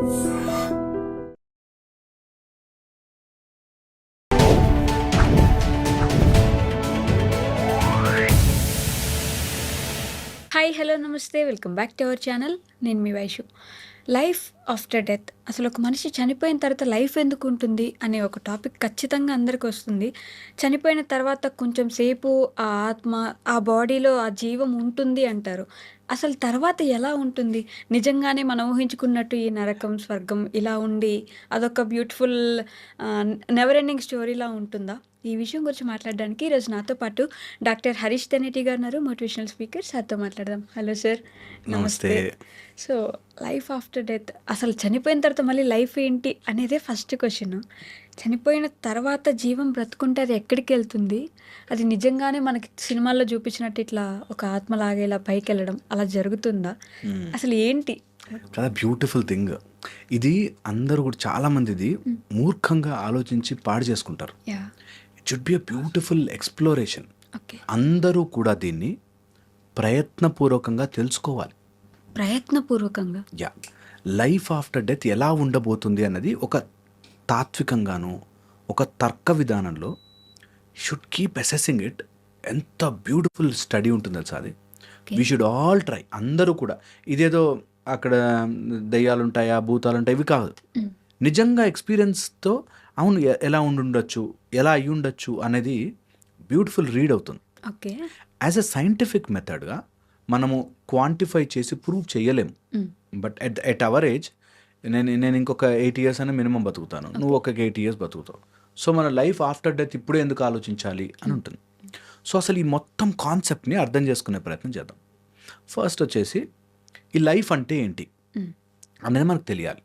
Hi hello నమస్తే welcome back to our channel. నేను మీ Vaishu. Life after death, అసలు ఒక మనిషి చనిపోయిన తర్వాత లైఫ్ ఎందుకు ఉంటుంది అనే ఒక టాపిక్ ఖచ్చితంగా అందరికి వస్తుంది. చనిపోయిన తర్వాత కొంచెం సేపు ఆ ఆత్మ, ఆ బాడీలో ఆ జీవం ఉంటుంది అంటారు. అసలు తర్వాత ఎలా ఉంటుంది? నిజంగానే మనం ఊహించుకున్నట్టు ఈ నరకం స్వర్గం ఇలా ఉండి అదొక బ్యూటిఫుల్ నెవర్ ఎండింగ్ స్టోరీలా ఉంటుందా? ఈ విషయం గురించి మాట్లాడడానికి ఈరోజు నాతో పాటు డాక్టర్ హరీష్ తెనేటి గారు ఉన్నారు, మోటివేషనల్ స్పీకర్. సార్తో మాట్లాడదాం. Hello sir. నమస్తే. సో లైఫ్ ఆఫ్టర్ డెత్, అసలు చనిపోయిన తర్వాత మళ్ళీ లైఫ్ ఏంటి అనేదే ఫస్ట్ క్వశ్చన్. చనిపోయిన తర్వాత జీవం బ్రతుకుంటే అది ఎక్కడికి వెళ్తుంది? అది నిజంగానే మనకి సినిమాల్లో చూపించినట్టు ఇట్లా ఒక ఆత్మలాగా ఇలా పైకి వెళ్ళడం అలా జరుగుతుందా? అసలు ఏంటి? చాలా బ్యూటిఫుల్ థింగ్ ఇది. అందరూ కూడా చాలా మంది ఇది మూర్ఖంగా ఆలోచించి పాడు చేసుకుంటారు. Yeah. It should be a beautiful exploration. Okay. అందరూ కూడా దీన్ని ప్రయత్నపూర్వకంగా తెలుసుకోవాలి. ప్రయత్నపూర్వకంగా. యా. లైఫ్ ఆఫ్టర్ డెత్ ఎలా ఉండబోతుంది అన్నది ఒక తాత్వికంగాను ఒక తర్క విధానంలో షుడ్ కీప్ అసెసింగ్ ఇట్. ఎంత బ్యూటిఫుల్ స్టడీ ఉంటుంది తెలుసా అది. We should all try. అందరూ కూడా ఇదేదో అక్కడ దయ్యాలు ఉంటాయా భూతాలు ఉంటాయి ఇవి కాదు. నిజంగా ఎక్స్పీరియన్స్తో అవును ఎలా ఉండుండొచ్చు, ఎలా అయ్యి ఉండొచ్చు అనేది బ్యూటిఫుల్ రీడ్ అవుతుంది. ఓకే. యాజ్ అ సైంటిఫిక్ మెథడ్గా మనము క్వాంటిఫై చేసి ప్రూవ్ చేయలేము. బట్ ఎట్ అవర్ ఏజ్ నేను ఇంకొక 8 years అని మినిమం బతుకుతాను, నువ్వు ఒక 8 years బతుకుతావు. సో మన లైఫ్ ఆఫ్టర్ డెత్ ఇప్పుడే ఎందుకు ఆలోచించాలి అని ఉంటుంది. సో అసలు ఈ మొత్తం కాన్సెప్ట్ని అర్థం చేసుకునే ప్రయత్నం చేద్దాం. ఫస్ట్ వచ్చేసి ఈ లైఫ్ అంటే ఏంటి అనేది మనకు తెలియాలి.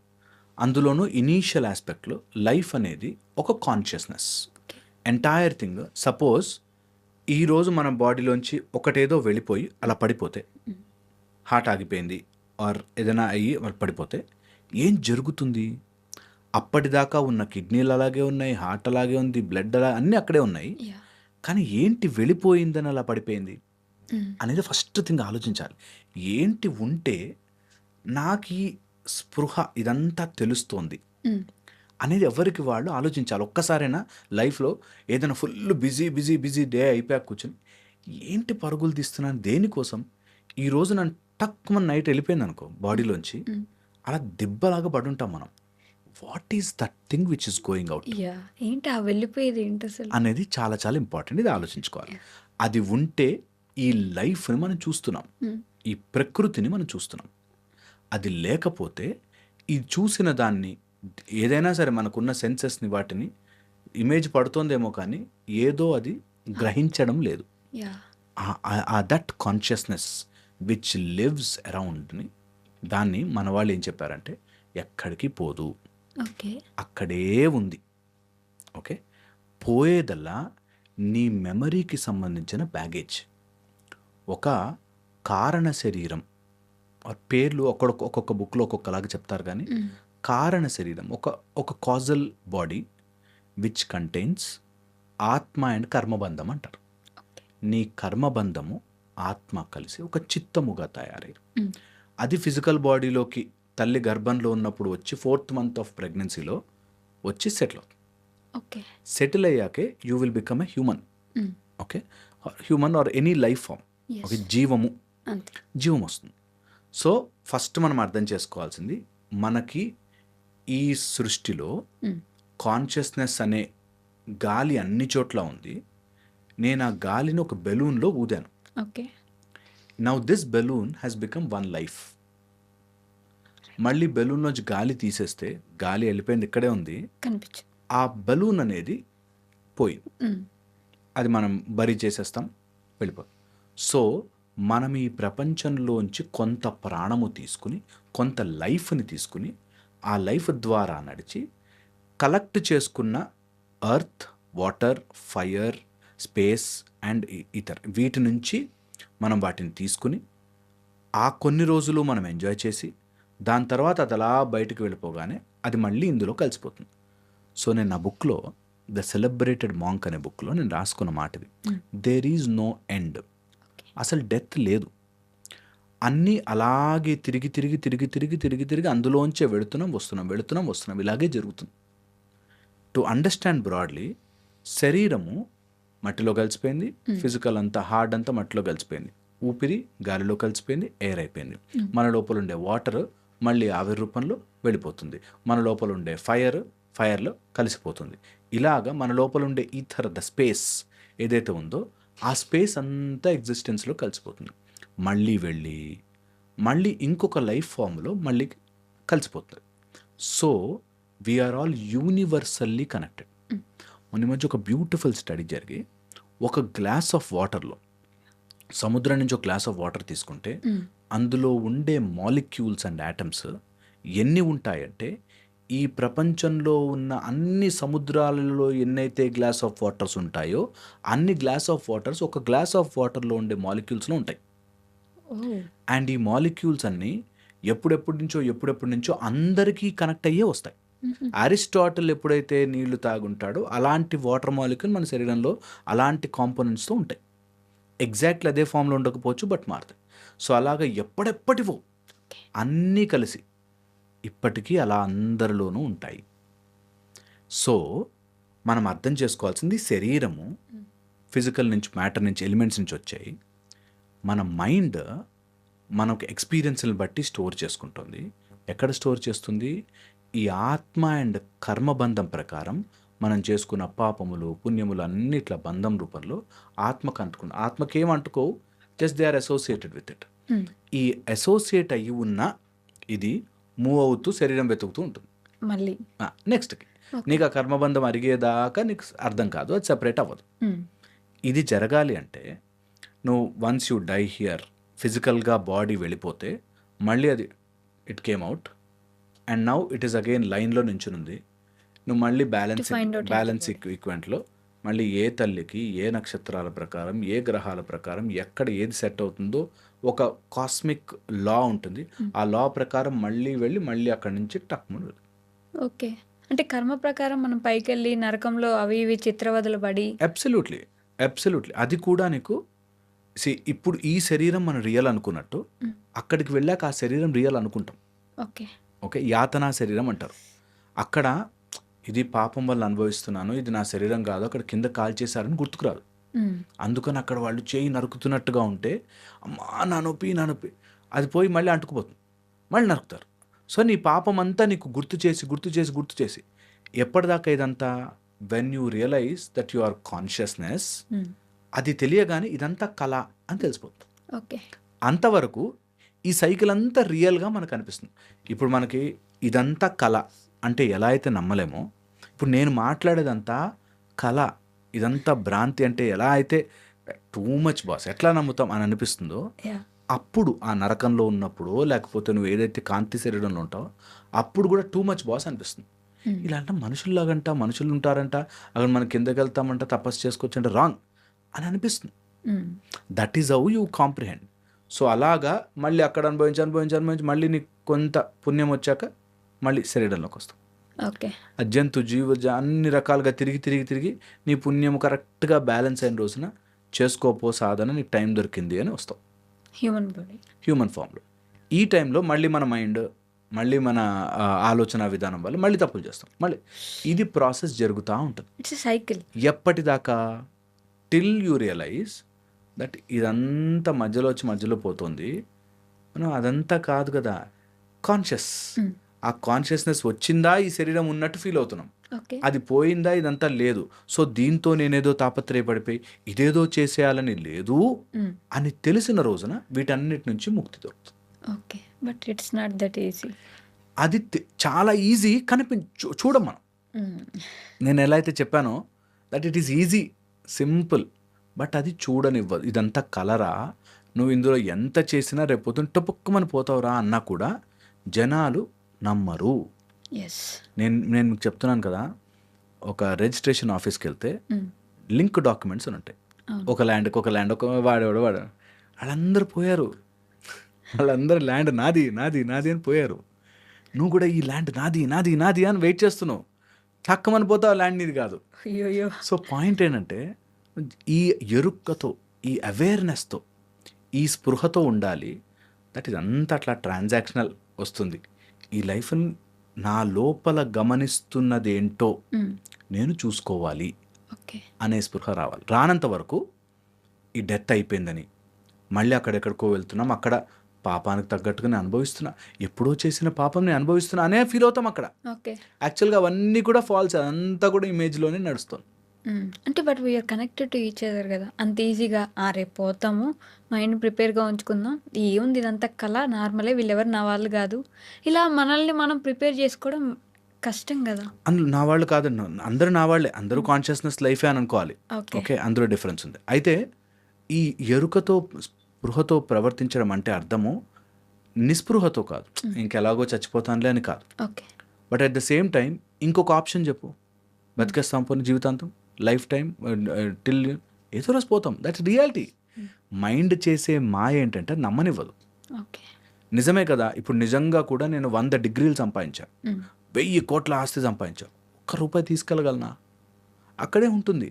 అందులోనూ ఇనీషియల్ ఆస్పెక్ట్లో లైఫ్ అనేది ఒక కాన్షియస్నెస్. Entire thing. సపోజ్ ఈరోజు మన బాడీలోంచి ఒకటేదో వెళ్ళిపోయి అలా పడిపోతే, హార్ట్ ఆగిపోయింది ఆర్ ఏదైనా అయ్యి వాళ్ళు పడిపోతే ఏం జరుగుతుంది? అప్పటిదాకా ఉన్న కిడ్నీలు అలాగే ఉన్నాయి, హార్ట్ అలాగే ఉంది, బ్లడ్ అలా అన్నీ అక్కడే ఉన్నాయి. కానీ ఏంటి వెళ్ళిపోయిందని అలా పడిపోయింది అనేది ఫస్ట్ థింగ్ ఆలోచించాలి. ఏంటి ఉంటే నాకు ఈ స్పృహ ఇదంతా తెలుస్తోంది అనేది ఎవరికి వాళ్ళు ఆలోచించాలి. ఒక్కసారైనా లైఫ్లో ఏదైనా ఫుల్ బిజీ డే అయిపోయాక కూర్చొని ఏంటి పరుగులు తీస్తున్నాను దేనికోసం? ఈరోజు నన్ను టక్కుమని నైట్ వెళ్ళిపోయింది అనుకో బాడీలోంచి, అలా దెబ్బలాగా పడుంటాం మనం. What is that thing which is going out ఏంటి ఆ వెళ్ళిపోయేది ఏంటి అసలు అనేది చాలా చాలా ఇంపార్టెంట్. ఇది ఆలోచించుకోవాలి. అది ఉంటే ఈ లైఫ్ని మనం చూస్తున్నాం, ఈ ప్రకృతిని మనం చూస్తున్నాం. అది లేకపోతే ఈ చూసిన దాన్ని ఏదైనా సరే మనకున్న సెన్సెస్ని వాటిని ఇమేజ్ పడుతోందేమో కానీ ఏదో అది గ్రహించడం లేదు. దట్ కాన్షియస్నెస్ విచ్ లివ్స్ అరౌండ్ని దాన్ని మన వాళ్ళు ఏం చెప్పారంటే ఎక్కడికి పోదు, అక్కడే ఉంది. ఓకే. పోయేదల్లా నీ మెమరీకి సంబంధించిన బ్యాగేజ్. ఒక కారణ శరీరం పేర్లు ఒక్కొక్క బుక్లో ఒక్కొక్కలాగా చెప్తారు, కానీ కారణ శరీరం ఒక కాజల్ బాడీ విచ్ కంటైన్స్ ఆత్మ అండ్ కర్మబంధం అంటారు. నీ కర్మబంధము ఆత్మ కలిసి ఒక చిత్తముగా తయారయ్యారు. అది ఫిజికల్ బాడీలోకి తల్లి గర్భంలో ఉన్నప్పుడు వచ్చి 4th month ఆఫ్ ప్రెగ్నెన్సీలో వచ్చి సెటిల్ అవుతుంది. సెటిల్ అయ్యాకే you will become a human. Okay. Human are any life form. Okay. జీవం వస్తుంది. సో ఫస్ట్ మనం అర్థం చేసుకోవాల్సింది, మనకి ఈ సృష్టిలో కాన్షియస్నెస్ అనే గాలి అన్ని చోట్ల ఉంది. నేను ఆ గాలిని ఒక బెలూన్లో ఊదాను. Now this balloon has become one life. మళ్ళీ బెలూన్లోంచి గాలి తీసేస్తే గాలి వెళ్ళిపోయింది, ఇక్కడే ఉంది. ఆ బెలూన్ అనేది పోయింది, అది మనం బరీ చేసేస్తాం, వెళ్ళిపోతుంది. సో మనం ఈ ప్రపంచంలోంచి కొంత ప్రాణము తీసుకుని కొంత లైఫ్ని తీసుకుని ఆ లైఫ్ ద్వారా నడిచి కలెక్ట్ చేసుకున్న earth, water, fire, space and ether వీటి నుంచి మనం వాటిని తీసుకుని ఆ కొన్ని రోజులు మనం ఎంజాయ్ చేసి దాని తర్వాత అది అలా బయటకు వెళ్ళిపోగానే అది మళ్ళీ ఇందులో కలిసిపోతుంది. సో నేను నా బుక్లో ద సెలబ్రేటెడ్ మాంక్ అనే బుక్లో నేను రాసుకున్న మాట ఇది. There is no end. అసలు డెత్ లేదు. అన్నీ అలాగే తిరిగి తిరిగి తిరిగి తిరిగి తిరిగి తిరిగి అందులోంచే వెళుతున్నాం వస్తున్నాం వెళుతున్నాం వస్తున్నాం ఇలాగే జరుగుతుంది. టు అండర్స్టాండ్ బ్రాడ్లీ, శరీరము మట్టిలో కలిసిపోయింది, ఫిజికల్ అంతా హార్డ్ అంతా మట్టిలో కలిసిపోయింది, ఊపిరి గాలిలో కలిసిపోయింది, ఎయిర్ అయిపోయింది. మన లోపల ఉండే వాటర్ మళ్ళీ ఆవిరి రూపంలో వెళ్ళిపోతుంది, మన లోపల ఉండే ఫైర్లో కలిసిపోతుంది. ఇలాగా మన లోపల ఉండే ఈథర్, ద స్పేస్ ఏదైతే ఉందో ఆ స్పేస్ అంతా ఎగ్జిస్టెన్స్లో కలిసిపోతుంది. మళ్ళీ వెళ్ళి మళ్ళీ ఇంకొక లైఫ్ ఫామ్లో మళ్ళీ కలిసిపోతుంది. So we are all universally connected. మొన్న మధ్య ఒక బ్యూటిఫుల్ స్టడీ జరిగి, ఒక గ్లాస్ ఆఫ్ వాటర్లో, సముద్రం నుంచి ఒక గ్లాస్ ఆఫ్ వాటర్ తీసుకుంటే అందులో ఉండే మాలిక్యూల్స్ అండ్ యాటమ్స్ ఎన్ని ఉంటాయంటే, ఈ ప్రపంచంలో ఉన్న అన్ని సముద్రాలలో ఎన్నైతే గ్లాస్ ఆఫ్ వాటర్స్ ఉంటాయో అన్ని గ్లాస్ ఆఫ్ వాటర్స్ ఒక గ్లాస్ ఆఫ్ వాటర్లో ఉండే మాలిక్యూల్స్లో ఉంటాయి. అండ్ ఈ మాలిక్యూల్స్ అన్నీ ఎప్పుడెప్పటి నుంచో అందరికీ కనెక్ట్ అయ్యే వస్తాయి. అరిస్టాటిల్ ఎప్పుడైతే నీళ్లు తాగుంటాడో అలాంటి వాటర్ మాలిక్యూల్ మన శరీరంలో అలాంటి కాంపోనెంట్స్తో ఉంటాయి. ఎగ్జాక్ట్లీ అదే ఫామ్లో ఉండకపోవచ్చు, బట్ మారుతాయి. సో అలాగా ఎప్పటివో అన్నీ కలిసి ఇప్పటికీ అలా అందరిలోనూ ఉంటాయి. సో మనం అర్థం చేసుకోవాల్సింది, శరీరము ఫిజికల్ నుంచి, మ్యాటర్ నుంచి, ఎలిమెంట్స్ నుంచి వచ్చాయి. మన మైండ్ మనకు ఎక్స్పీరియన్స్ని బట్టి స్టోర్ చేసుకుంటుంది. ఎక్కడ స్టోర్ చేస్తుంది? ఈ ఆత్మ అండ్ కర్మబంధం ప్రకారం మనం చేసుకున్న పాపములు పుణ్యములు అన్నిట్ల బంధం రూపంలో ఆత్మకు అంటుకున్న, ఆత్మకి ఏం అంటుకోవు, just they are associated with it. ఈ అసోసియేట్ అయ్యి ఉన్న ఇది మూవ్ అవుతూ శరీరం వెతుకుతూ ఉంటుంది. మళ్ళీ నెక్స్ట్కి నీకు ఆ కర్మబంధం అరిగేదాకా నీకు అర్థం కాదు, అది సెపరేట్ అవ్వదు. ఇది జరగాలి అంటే నువ్వు వన్స్ యూ డై హియర్, ఫిజికల్గా బాడీ వెళ్ళిపోతే మళ్ళీ అది it came out and now it is again లైన్లో నించునుంది. నువ్వు మళ్ళీ బ్యాలెన్స్ ఈక్వెంట్లో మళ్ళీ ఏ తల్లికి, ఏ నక్షత్రాల ప్రకారం, ఏ గ్రహాల ప్రకారం ఎక్కడ ఏది సెట్ అవుతుందో ఒక కాస్మిక్ లా ఉంటుంది. ఆ లా ప్రకారం మళ్ళీ వెళ్ళి మళ్ళీ అక్కడి నుంచి టక్మును. ఓకే, అంటే కర్మ ప్రకారం మనం పైకి వెళ్ళి నరకంలో అవి ఇవి చిత్రవదలు పడి. అబ్సల్యూట్లీ అది కూడా నీకు ఇప్పుడు ఈ శరీరం మనం రియల్ అనుకున్నట్టు అక్కడికి వెళ్ళాక ఆ శరీరం రియల్ అనుకుంటాం. ఓకే, యాతనా శరీరం అంటారు. అక్కడ ఇది పాపం వల్ల అనుభవిస్తున్నాను, ఇది నా శరీరం కాదు, అక్కడ కింద కాల్ చేశారని గుర్తుకురాదు. అందుకని అక్కడ వాళ్ళు చేయి నరుకుతున్నట్టుగా ఉంటే అమ్మా నా నొప్పి అది పోయి మళ్ళీ అంటుకుపోతుంది, మళ్ళీ నరుకుతారు. సో నీ పాపం అంతా నీకు గుర్తు చేసి ఎప్పటిదాకా ఇదంతా, when you realise that you are consciousness, అది తెలియగానే ఇదంతా కళ అని తెలిసిపోతుంది. ఓకే, అంతవరకు ఈ సైకిల్ అంతా రియల్గా మనకు అనిపిస్తుంది. ఇప్పుడు మనకి ఇదంతా కళ అంటే ఎలా అయితే నమ్మలేమో, ఇప్పుడు నేను మాట్లాడేదంతా కళ, ఇదంతా భ్రాంతి అంటే ఎలా అయితే టూ మచ్ బాస్ ఎట్లా నమ్ముతాం అని అనిపిస్తుందో, అప్పుడు ఆ నరకంలో ఉన్నప్పుడు, లేకపోతే నువ్వు ఏదైతే కాంతి శరీరంలో ఉంటావో అప్పుడు కూడా టూ మచ్ బాస్ అనిపిస్తుంది. ఇలా అంటే మనుషుల్లాగంట, మనుషులు ఉంటారంట, అక్కడ మనం కిందకి వెళ్తామంట, తపస్సు చేసుకోవచ్చు అంటే రాంగ్ అని అనిపిస్తుంది. That is how you comprehend. So అలాగా మళ్ళీ అక్కడ అనుభవించి మళ్ళీ నీకు కొంత పుణ్యం వచ్చాక మళ్ళీ శరీరంలోకి వస్తాం. ఓకే, జంతు జీవ అన్ని రకాలుగా తిరిగి నీ పుణ్యం కరెక్ట్గా బ్యాలెన్స్ అయిన రోజున చేసుకోపో సాధన, నీకు టైం దొరికింది అని వస్తాం హ్యూమన్ ఫామ్లో. ఈ టైంలో మళ్ళీ మన మైండ్, మళ్ళీ మన ఆలోచన విధానం వల్ల మళ్ళీ తప్పులు చేస్తాం. మళ్ళీ ఇది ప్రాసెస్ జరుగుతూ ఉంటుంది. It's cycle. ఎప్పటిదాకా? టిల్ యూ రియలైజ్ దట్ ఇదంతా మధ్యలో వచ్చి మధ్యలో పోతుంది, మనం అదంతా కాదు కదా కాన్షియస్. ఆ కాన్షియస్నెస్ వచ్చిందా ఈ శరీరం ఉన్నట్టు ఫీల్ అవుతున్నాం, అది పోయిందా ఇదంతా లేదు. సో దీంతో నేనేదో తాపత్రయపడిపోయి ఇదేదో చేసేయాలని లేదు అని తెలిసిన రోజున వీటన్నిటి నుంచి ముక్తి దొరుకుతుంది. Okay, but it's not that easy. అది చాలా ఈజీ చూడం మనం. నేను ఎలా అయితే చెప్పానో that it is easy, simple, but అది చూడనివ్వదు. ఇదంతా కలరా, నువ్వు ఇందులో ఎంత చేసినా రేపు టొప్పుక్కమని పోతావురా అన్నా కూడా జనాలు నమ్మరు. నేను మీకు చెప్తున్నాను కదా, ఒక రిజిస్ట్రేషన్ ఆఫీస్కి వెళ్తే లింక్ డాక్యుమెంట్స్ అని ఉంటాయి. ఒక ల్యాండ్ ఒక వాడేవాడు వాళ్ళందరూ పోయారు, వాళ్ళందరూ ల్యాండ్ నాది అని పోయారు. నువ్వు కూడా ఈ ల్యాండ్ నాది అని వెయిట్ చేస్తున్నావు, చక్కమని పోతావు, ల్యాండ్ నీది కాదు. సో పాయింట్ ఏంటంటే, ఈ ఎరుక్కతో, ఈ అవేర్నెస్తో, ఈ స్పృహతో ఉండాలి. దట్ ఈస్ అంతా అట్లా ట్రాన్సాక్షనల్ వస్తుంది. ఈ లైఫ్ని నా లోపల గమనిస్తున్నదేంటో నేను చూసుకోవాలి ఓకే. అనే స్పృహ రావాలి. రానంత వరకు ఈ డెత్ అయిపోయిందని మళ్ళీ అక్కడెక్కడికో వెళ్తున్నాం, అక్కడ పాపానికి తగ్గట్టుగా నేను అనుభవిస్తున్నా, ఎప్పుడో చేసిన పాపం నేను అనుభవిస్తున్నా అనే ఫీల్ అవుతాం అక్కడ. ఓకే. యాక్చువల్గా అవన్నీ కూడా ఫాల్స్, అదంతా కూడా ఇమేజ్లోనే నడుస్తుంది. అంటే but we are connected to each other కదా! అంత ఈజీగా రేపు పోతాము, మైండ్ ప్రిపేర్‌గా ఉంచుకుందాం. ఏముంది ఇదంతా కల, నార్మలే, వీళ్ళెవరు నా వాళ్ళు కాదు. ఇలా మనల్ని మనం ప్రిపేర్ చేసుకోవడం కష్టం కదా! అందులో నా వాళ్ళు కాదండి, అందరూ నా వాళ్ళే, అందరూ కాన్షియస్నెస్ లైఫే అని అనుకోవాలి. ఓకే. ఓకే, అందులో డిఫరెన్స్ ఉంది. అయితే ఈ ఎరుకతో స్పృహతో ప్రవర్తించడం అంటే అర్థము నిస్పృహతో కాదు, ఇంకెలాగో చచ్చిపోతానులే అని కాదు. Okay. But at the same time ఇంకొక ఆప్షన్ చెప్పు, బతికేస్తాం పోనీ జీవితాంతం, లైఫ్ టైం టిల్ ఏదో రోజు పోతాం, దట్స్ రియాలిటీ. మైండ్ చేసే మాయ ఏంటంటే నమ్మనివ్వదు. ఓకే. నిజమే కదా, ఇప్పుడు నిజంగా కూడా నేను 100 డిగ్రీలు సంపాదించాను, 1000 కోట్ల ఆస్తి సంపాదించాను, ఒక్క రూపాయి తీసుకెళ్ళగలనా? అక్కడే ఉంటుంది.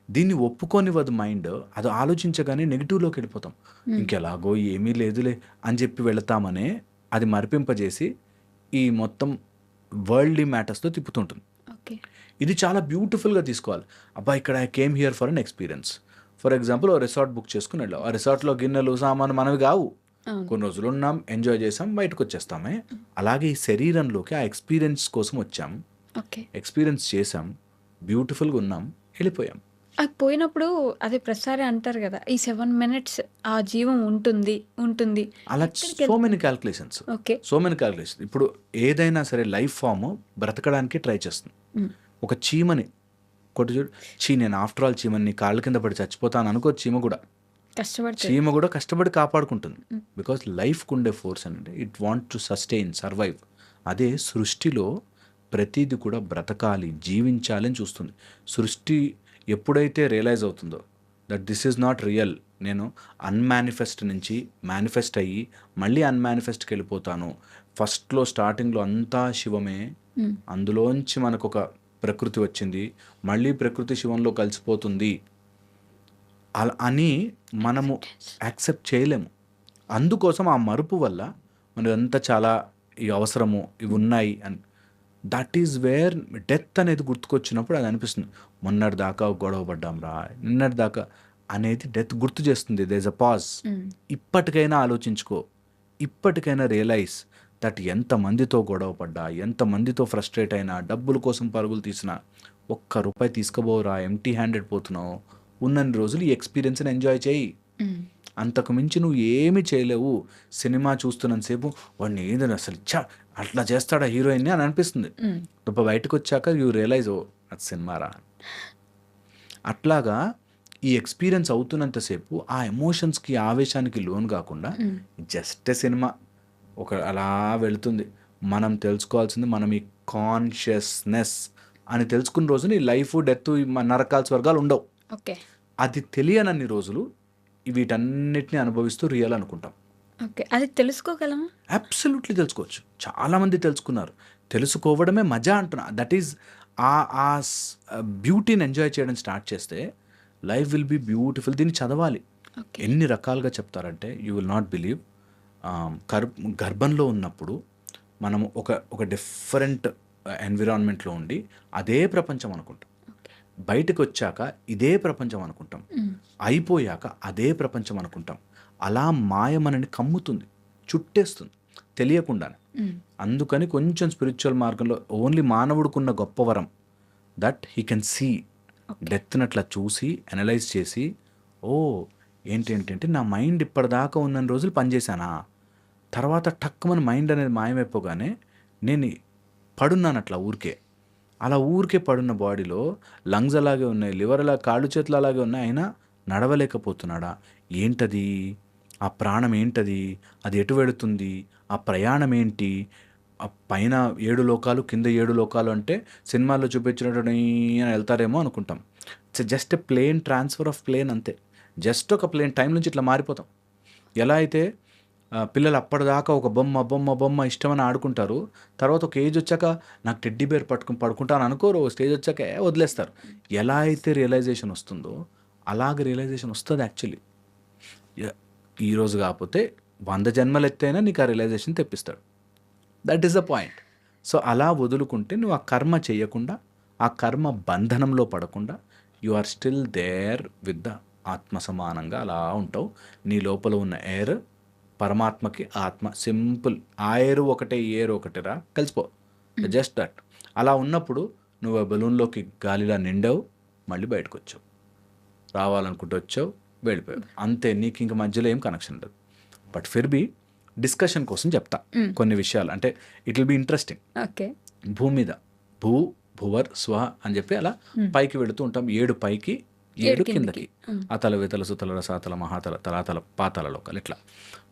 దీన్ని ఒప్పుకోనివ్వదు మైండ్. అది ఆలోచించగానే నెగిటివ్లోకి వెళ్ళిపోతాం. ఇంకెలాగో ఏమీ లేదులే అని చెప్పి వెళతామనే అది మరిపింపజేసి ఈ మొత్తం వరల్డ్లీ మ్యాటర్స్తో తిప్పుతుంటుంది. ఓకే. ఇది చాలా బ్యూటిఫుల్గా తీసుకోవాలి. అబ్బా ఇక్కడ I came here for an experience. For example ఓ రిసార్ట్ బుక్ చేసుకుని వెళ్ళాం, ఆ రిసార్ట్లో గిన్నెలు సామాను మనవి కావు, కొన్ని రోజులు ఉన్నాం, ఎంజాయ్ చేసాం, బయటకు వచ్చేస్తామే. అలాగే ఈ శరీరంలోకి ఆ ఎక్స్పీరియన్స్ కోసం వచ్చాం, ఓకే. ఎక్స్పీరియన్స్ చేసాం, బ్యూటిఫుల్గా ఉన్నాం, వెళ్ళిపోయాం. అది పోయినప్పుడు అదే ప్రతిసారి అంటారు కదా, ఈ 7 మినిట్స్ ఆ జీవం ఉంటుంది ఉంటుంది. అలా so many calculations, okay. So many calculations. ఇప్పుడు ఏదైనా సరే లైఫ్ ఫామ్ బ్రతకడానికి ట్రై చేస్తుంది. ఒక చీమని కొట్టి చూడు, నేను ఆఫ్టర్ ఆల్ చీమని కాళ్ళ కింద పడి చచ్చిపోతాను అనుకో, చీమ కూడా కష్టపడి కాపాడుకుంటుంది. బికాస్ లైఫ్కి ఉండే ఫోర్స్ అంటే it want to sustain, survive. అదే సృష్టిలో ప్రతిదీ కూడా బ్రతకాలి, జీవించాలి అని చూస్తుంది. సృష్టి ఎప్పుడైతే రియలైజ్ అవుతుందో that this is not real, నేను అన్మానిఫెస్ట్ నుంచి మేనిఫెస్ట్ అయ్యి మళ్ళీ అన్మానిఫెస్ట్కి వెళ్ళిపోతాను, ఫస్ట్లో స్టార్టింగ్లో అంతా శివమే, అందులోంచి మనకు ఒక ప్రకృతి వచ్చింది, మళ్ళీ ప్రకృతి శివంలో కలిసిపోతుంది అలా అని మనము యాక్సెప్ట్ చేయలేము. అందుకోసం ఆ మరుపు వల్ల మనదంతా చాలా ఈ అవసరము ఇవి ఉన్నాయి అని, దట్ ఈజ్ వేర్ డెత్ అనేది గుర్తుకొచ్చినప్పుడు అది అనిపిస్తుంది, మొన్నటి దాకా గొడవ పడ్డాం రా, నిన్నటి దాకా అనేది డెత్ గుర్తు చేస్తుంది. There is a pause. ఇప్పటికైనా ఆలోచించుకో, ఇప్పటికైనా రియలైజ్ దట్ ఎంతమందితో గొడవ పడ్డా, ఎంతమందితో ఫ్రస్ట్రేట్ అయినా, డబ్బుల కోసం పరుగులు తీసినా, ఒక్క రూపాయి తీసుకుపోరా, ఎంటీ హ్యాండెడ్ పోతున్నావు, ఉన్నన్ని రోజులు ఈ ఎక్స్పీరియన్స్ని ఎంజాయ్ చేయి, అంతకు మించి నువ్వు ఏమీ చేయలేవు. సినిమా చూస్తున్నంతసేపు వాడిని ఏదైనా అసలు అట్లా చేస్తాడా హీరోయిన్ని అని అనిపిస్తుంది. బయటకు వచ్చాక యూ రియలైజ్, ఓ అది సినిమారా. అట్లాగా ఈ ఎక్స్పీరియన్స్ అవుతున్నంతసేపు ఆ ఎమోషన్స్కి, ఆవేశానికి లోన్ కాకుండా జస్ట్ సినిమా ఒక అలా వెళుతుంది. మనం తెలుసుకోవాల్సింది మనం ఈ కాన్షియస్నెస్ అని తెలుసుకున్న రోజున ఈ లైఫ్, డెత్, నరకాల స్వర్గాలు ఉండవు. ఓకే. అది తెలియనన్ని రోజులు వీటన్నిటిని అనుభవిస్తూ రియల్ అనుకుంటాం. ఓకే. అది తెలుసుకోగలమా? అబ్సల్యూట్లీ తెలుసుకోవచ్చు. చాలామంది తెలుసుకున్నారు. తెలుసుకోవడమే మజా అంటున్నా. దట్ ఈజ్ ఆ బ్యూటీని ఎంజాయ్ చేయడం స్టార్ట్ చేస్తే లైఫ్ విల్ బీ బ్యూటిఫుల్. దీన్ని చదవాలి. ఎన్ని రకాలుగా చెప్తారంటే యూ విల్ నాట్ బిలీవ్. గర్భంలో ఉన్నప్పుడు మనము ఒక డిఫరెంట్ ఎన్విరాన్మెంట్లో ఉండి అదే ప్రపంచం అనుకుంటాం, బయటకు వచ్చాక ఇదే ప్రపంచం అనుకుంటాం, అయిపోయాక అదే ప్రపంచం అనుకుంటాం. అలా మాయ మనని కమ్ముతుంది, చుట్టేస్తుంది తెలియకుండానే. అందుకని కొంచెం స్పిరిచువల్ మార్గంలో ఓన్లీ మానవుడుకున్న గొప్ప వరం దట్ హీ కెన్ సీ, డెత్ని అట్లా చూసి అనలైజ్ చేసి, ఓ ఏంటంటే నా మైండ్ ఇప్పటిదాకా ఉన్న రోజులు పనిచేశానా, తర్వాత టక్కుమని మైండ్ అనేది మాయమైపోగానే నేను పడున్నాను అట్లా ఊరికే. అలా ఊరికే పడున్న బాడీలో లంగ్స్ అలాగే ఉన్నాయి, లివర్ అలా, కాళ్ళు చేతులు అలాగే ఉన్నాయి, అయినా నడవలేకపోతున్నాడా? ఏంటది? ఆ ప్రాణం ఏంటది? అది ఎటు వెళుతుంది? ఆ ప్రయాణం ఏంటి? ఆ పైన 7 లోకాలు, కింద 7 లోకాలు అంటే సినిమాల్లో చూపించినట్టు అని వెళ్తారేమో అనుకుంటాం. It's just a plane transfer of plane, అంతే. జస్ట్ ఒక ప్లేన్ టైం నుంచి ఇట్లా మారిపోతాం. ఎలా అయితే పిల్లలు అప్పటిదాకా ఒక బొమ్మ ఇష్టమని ఆడుకుంటారు, తర్వాత ఒక ఏజ్ వచ్చాక నాకు టెడ్డీ బేర్ పడుకుంటాను అనుకోరు, స్టేజ్ వచ్చాక వదిలేస్తారు. ఎలా అయితే రియలైజేషన్ వస్తుందో అలాగే రియలైజేషన్ వస్తుంది యాక్చువల్లీ. ఈరోజు కాకపోతే 100 జన్మలు ఎత్తైనా నీకు ఆ రియలైజేషన్ తెప్పిస్తాడు. That is the point. So అలా వదులుకుంటే నువ్వు ఆ కర్మ చేయకుండా, ఆ కర్మ బంధనంలో పడకుండా, you are still there with the ఆత్మ సమానంగా అలా ఉంటావు. నీ లోపల ఉన్న ఎయిర్ పరమాత్మకి ఆత్మ సింపుల్. ఆ ఎయిర్ ఒకటే, ఈ ఎయిర్ ఒకటేరా, కలిసిపో. Just that. అలా ఉన్నప్పుడు నువ్వు ఆ బెలూన్లోకి గాలిలా నిండావు, మళ్ళీ బయటకు వచ్చావు. రావాలనుకుంటూ వచ్చావు, వెళ్ళిపోయావు. అంతే, నీకు ఇంక మధ్యలో ఏం కనెక్షన్ ఉండదు. బట్ ఫిర్ బి డిస్కషన్ కోసం చెప్తా కొన్ని విషయాలు, అంటే it will be interesting. Okay. భూమి మీద భూ, భువర్, స్వ అని చెప్పి అలా పైకి వెళుతూ ఉంటాం. 7 పైకి, 7 కిందకి. అతల, వితల, సుతల, రసాతల, మహాతల, తలాతల, పాతాల లోకాలు, ఇట్లా.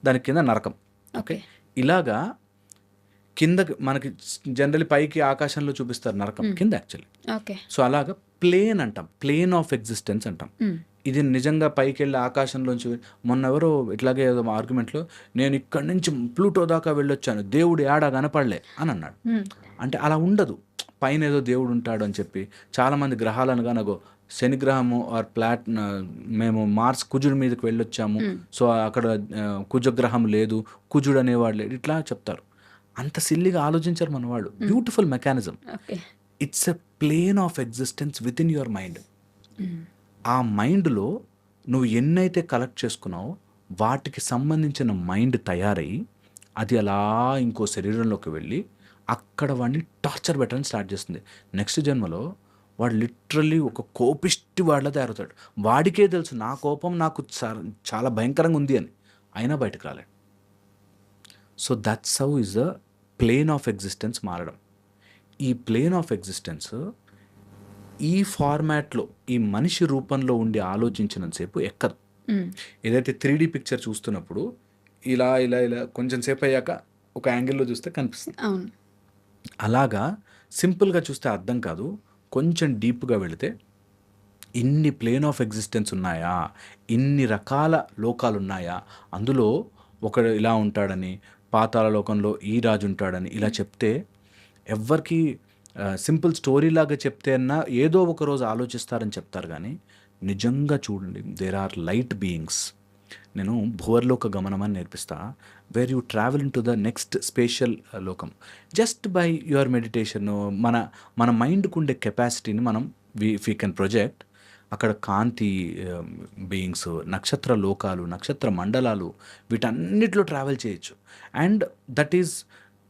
దాని కింద నరకం. ఓకే. ఇలాగా కిందకి మనకి జనరల్లీ పైకి ఆకాశంలో చూపిస్తారు, నరకం కింద యాక్చువల్లీ. ఓకే. సో అలాగా ప్లేన్ అంటాం, ప్లేన్ ఆఫ్ ఎగ్జిస్టెన్స్ అంటాం. ఇది నిజంగా పైకి వెళ్ళి ఆకాశంలోంచి, మొన్న ఎవరో ఇట్లాగే ఏదో ఆర్గ్యుమెంట్లో, నేను ఇక్కడి నుంచి ప్లూటో దాకా వెళ్ళొచ్చాను, దేవుడు ఏడా కనపడలే అని అన్నాడు. అంటే అలా ఉండదు, పైన ఏదో దేవుడు ఉంటాడు అని చెప్పి. చాలామంది గ్రహాలను కనుగో, శనిగ్రహము ఆర్ మేము మార్స్ కుజుడి మీదకి వెళ్ళొచ్చాము, సో అక్కడ కుజగ్రహం లేదు, కుజుడు అనేవాడు లేడు, ఇట్లా చెప్తారు. అంత సిల్లిగా ఆలోచించారు మన వాళ్ళు. Beautiful mechanism. It's a plane of existence within your mind. ఆ మైండ్లో నువ్వు ఎన్నైతే కలెక్ట్ చేసుకున్నావో వాటికి సంబంధించిన మైండ్ తయారై అది అలా ఇంకో శరీరంలోకి వెళ్ళి అక్కడ వాడిని టార్చర్ పెట్టడం స్టార్ట్ చేస్తుంది. నెక్స్ట్ జన్మలో వాడు లిటరల్లీ ఒక కోపిష్టి వాడిలా తయారవుతాడు. వాడికే తెలుసు నా కోపం నాకు చాలా భయంకరంగా ఉంది అని, అయినా బయటకు రాలేడు. So that's how is the plane of existence మారడం. ఈ ప్లేన్ ఆఫ్ ఎగ్జిస్టెన్స్ ఈ ఫార్మాట్లో, ఈ మనిషి రూపంలో ఉండి ఆలోచించినంతసేపు ఎక్కదు. ఏదైతే 3D పిక్చర్ చూస్తున్నప్పుడు ఇలా ఇలా ఇలా కొంచెం సేపు అయ్యాక ఒక యాంగిల్లో చూస్తే కనిపిస్తుంది. అలాగా సింపుల్గా చూస్తే అర్థం కాదు. కొంచెం డీప్గా వెళితే ఇన్ని ప్లేన్ ఆఫ్ ఎగ్జిస్టెన్స్ ఉన్నాయా, ఇన్ని రకాల లోకాలు ఉన్నాయా, అందులో ఒకడు ఇలా ఉంటాడని, పాతాళ లోకంలో ఈ రాజు ఉంటాడని ఇలా చెప్తే ఎవ్వరికి సింపుల్ స్టోరీ లాగా చెప్తే అన్నా ఏదో ఒక రోజు ఆలోచిస్తారని చెప్తారు. కానీ నిజంగా చూడండి, దేర్ ఆర్ లైట్ బీయింగ్స్. నేను భువర్లోక గమనం అని నేర్పిస్తా, where you travel into the next spatial లోకం జస్ట్ బై యువర్ మెడిటేషన్. మన మైండ్కు ఉండే కెపాసిటీని మనం వీ కెన్ ప్రొజెక్ట్. అక్కడ కాంతి బీయింగ్స్, నక్షత్ర లోకాలు, నక్షత్ర మండలాలు, వీటన్నిటిలో ట్రావెల్ చేయొచ్చు. అండ్ దట్ ఈజ్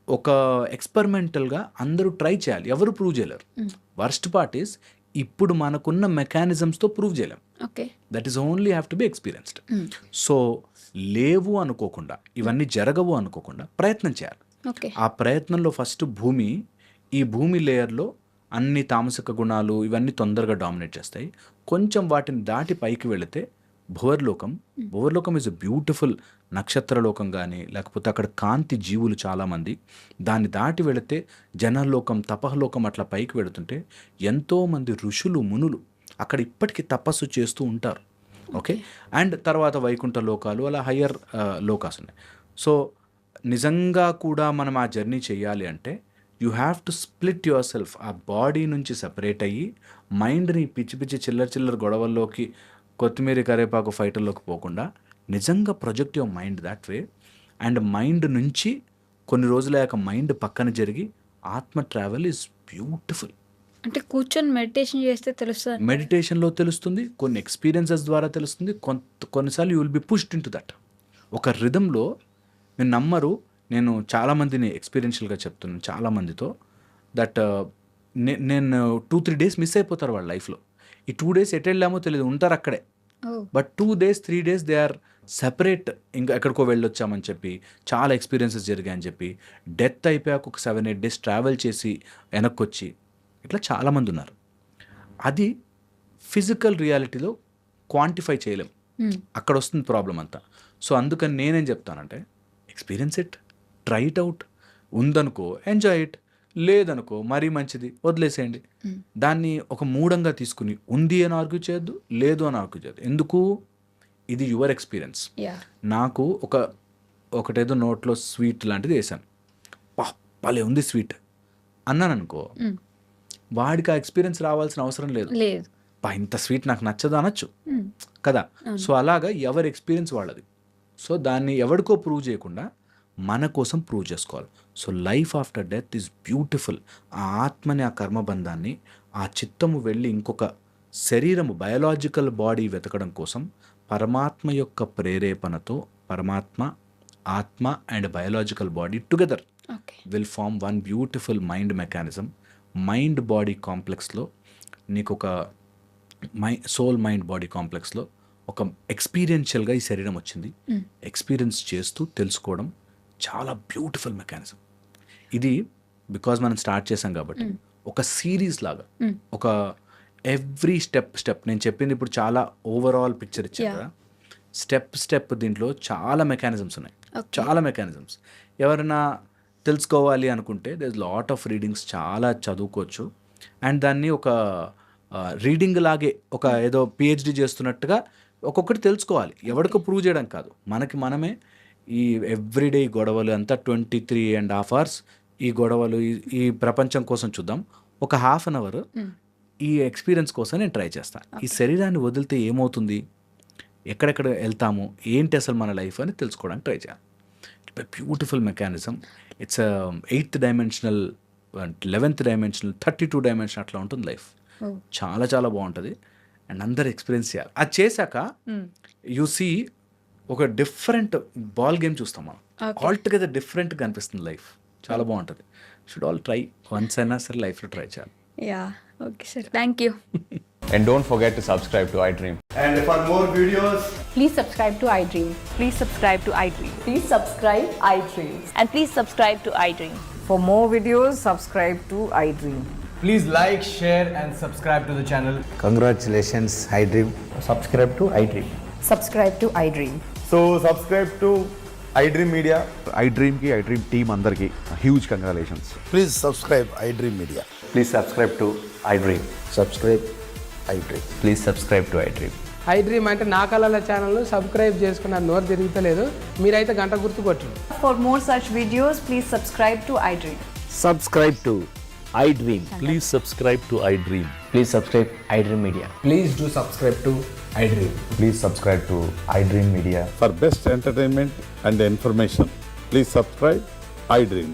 ఒక ఎక్స్పెరిమెంటల్గా అందరూ ట్రై చేయాలి, ఎవరు ప్రూవ్ చేయలేరు. వర్స్ట్ పార్ట్ ఈస్ ఇప్పుడు మనకున్న మెకానిజమ్స్తో ప్రూవ్ చేయలేం. Okay. That is only have to be experienced. So లేవు అనుకోకుండా, ఇవన్నీ జరగవు అనుకోకుండా ప్రయత్నం చేయాలి. ఆ ప్రయత్నంలో ఫస్ట్ ఈ భూమి లేయర్లో అన్ని తామసిక గుణాలు ఇవన్నీ తొందరగా డామినేట్ చేస్తాయి. కొంచెం వాటిని దాటి పైకి వెళితే భువర్లోకం ఈజ్ ఎ బ్యూటిఫుల్ నక్షత్రలోకం. కానీ లేకపోతే అక్కడ కాంతి జీవులు చాలామంది. దాన్ని దాటి వెళితే జనలోకం, తపహలోకం, అట్లా పైకి వెళుతుంటే ఎంతోమంది ఋషులు, మునులు అక్కడ ఇప్పటికీ తపస్సు చేస్తూ ఉంటారు. ఓకే. అండ్ తర్వాత వైకుంఠ లోకాలు, అలా హయ్యర్ లోకాస్ ఉన్నాయి. సో నిజంగా కూడా మనం ఆ జర్నీ చేయాలి అంటే you have to split your self. ఆ బాడీ నుంచి సపరేట్ అయ్యి మైండ్ని పిచ్చి పిచ్చి చిల్లర గొడవల్లోకి, కొత్తిమీర కరేపాకు ఫైటర్లోకి పోకుండా నిజంగా project your mind that way. And mind నుంచి కొన్ని రోజులయ్యాక మైండ్ పక్కన జరిగి ఆత్మ ట్రావెల్ ఈజ్ బ్యూటిఫుల్. అంటే కూర్చొని మెడిటేషన్ చేస్తే తెలుస్తుంది. మెడిటేషన్లో తెలుస్తుంది, కొన్ని ఎక్స్పీరియన్సెస్ ద్వారా తెలుస్తుంది. కొన్నిసార్లు you will be pushed in to that. ఒక రిథంలో మీరు నమ్మరు, నేను చాలామందిని ఎక్స్పీరియన్షియల్గా చెప్తున్నాను, చాలామందితో దట్ నేను 2-3 డేస్ మిస్ అయిపోతారు వాళ్ళ లైఫ్లో. ఈ 2 డేస్ ఎటు వెళ్ళామో తెలియదు, ఉంటారు అక్కడే. But 2 days 3 days they are separate. ఇంకా ఎక్కడికో వెళ్ళొచ్చామని చెప్పి, చాలా ఎక్స్పీరియన్సెస్ జరిగాయని చెప్పి, డెత్ అయిపోయాక ఒక 7-8 డేస్ ట్రావెల్ చేసి వెనక్కి వచ్చి, ఇట్లా చాలామంది ఉన్నారు. అది ఫిజికల్ రియాలిటీలో క్వాంటిఫై చేయలేం, అక్కడ వస్తుంది ప్రాబ్లం అంతా. సో అందుకని నేనేం చెప్తానంటే, experience it, try it out. ఉందనుకో ఎంజాయ్ ఇట్, లేదనుకో మరీ మంచిది వదిలేసేయండి. దాన్ని ఒక మూఢంగా తీసుకుని ఉంది అని ఆర్గ్యూ చేయొద్దు, లేదు అని ఆర్గ్యూ చేయొద్దు. ఎందుకు? ఇది యువర్ ఎక్స్పీరియన్స్. నాకు ఒకటేదో నోట్లో స్వీట్ లాంటిది వేసాను, భలే ఉంది స్వీట్ అన్నాను అనుకో, వాడికి ఆ ఎక్స్పీరియన్స్ రావాల్సిన అవసరం లేదు. ఇంత స్వీట్ నాకు నచ్చదు అనొచ్చు కదా. సో అలాగా ఎవరి ఎక్స్పీరియన్స్ వాళ్ళది. సో దాన్ని ఎవరికో ప్రూవ్ చేయకుండా మన కోసం ప్రూవ్ చేసుకోవాలి. So life after death is beautiful. ఆ ఆత్మని, ఆ కర్మబంధాన్ని, ఆ చిత్తము వెళ్ళి ఇంకొక శరీరము, బయోలాజికల్ బాడీ వెతకడం కోసం పరమాత్మ యొక్క ప్రేరేపణతో పరమాత్మ, ఆత్మ and biological body together okay. Will form one beautiful mind mechanism. Mind body కాంప్లెక్స్లో నీకు ఒక సోల్ మైండ్ బాడీ కాంప్లెక్స్లో ఒక ఎక్స్పీరియన్షియల్గా ఈ శరీరం వచ్చింది. ఎక్స్పీరియన్స్ చేస్తూ తెలుసుకోవడం చాలా బ్యూటిఫుల్ మెకానిజం. ఇది బికాజ్ మనం స్టార్ట్ చేసాం కాబట్టి ఒక సిరీస్ లాగా, ఒక ఎవ్రీ స్టెప్ నేను చెప్పింది ఇప్పుడు చాలా ఓవరాల్ పిక్చర్ ఇచ్చాను కదా. స్టెప్ దీంట్లో చాలా మెకానిజమ్స్ ఉన్నాయి. చాలా మెకానిజమ్స్ ఎవరైనా తెలుసుకోవాలి అనుకుంటే there is lot of readings, చాలా చదువుకోవచ్చు. అండ్ దాన్ని ఒక రీడింగ్ లాగే, ఒక ఏదో పిహెచ్డి చేస్తున్నట్టుగా ఒక్కొక్కటి తెలుసుకోవాలి. ఎవరికో ప్రూవ్ చేయడం కాదు, మనకి మనమే. ఈ ఎవ్రీడే ఈ గొడవలు అంతా 23.5 hours ఈ గొడవలు, ఈ ప్రపంచం కోసం చూద్దాం. ఒక హాఫ్ అన్ అవర్ ఈ ఎక్స్పీరియన్స్ కోసం నేను ట్రై చేస్తాను. ఈ శరీరాన్ని వదిలితే ఏమవుతుంది, ఎక్కడెక్కడ వెళ్తాము, ఏంటి అసలు మన లైఫ్ అని తెలుసుకోవడానికి ట్రై చేయాలి. Beautiful mechanism. It's 8th dimensional, 11th dimensional, 32 dimension అట్లా ఉంటుంది లైఫ్. చాలా చాలా బాగుంటుంది అండ్ అందరు ఎక్స్పీరియన్స్ చేయాలి. అది చేశాక యు సీ ఒక డిఫరెంట్ బాల్ గేమ్ చూస్తాం మనం. ఆల్ టుగెదర్ డిఫరెంట్గా అనిపిస్తుంది లైఫ్. చాలా బాగుంటుంది. షుడ్ ఆల్ ట్రై వన్స్ అయినా సరే లైఫ్లో ట్రై చేయాలి. Yeah, okay sir, thank you. And don't forget to subscribe to iDream. And for more videos, Please subscribe to iDream. Please subscribe to iDream. Please subscribe iDream. And please subscribe to iDream. For more videos, subscribe to iDream. please like, share, and subscribe to the channel. Congratulations, iDream. Subscribe to iDream. Subscribe to iDream. So, subscribe to iDream Media. iDream team andarki huge congratulations. Please subscribe iDream Media. Please subscribe to iDream. Subscribe iDream. Please subscribe to iDream. iDream అంటే నా కళల ఛానల్ను subscribe చేసుకున్న నోరు తిరుగుతలేదు, మీరైతే గంట గుర్తు కొట్టండి. For more such videos, please subscribe to iDream. Subscribe to iDream. Please subscribe to iDream. Please subscribe iDream Media. Please do subscribe to iDream. Please subscribe to iDream Media. For best entertainment and information, please subscribe iDream.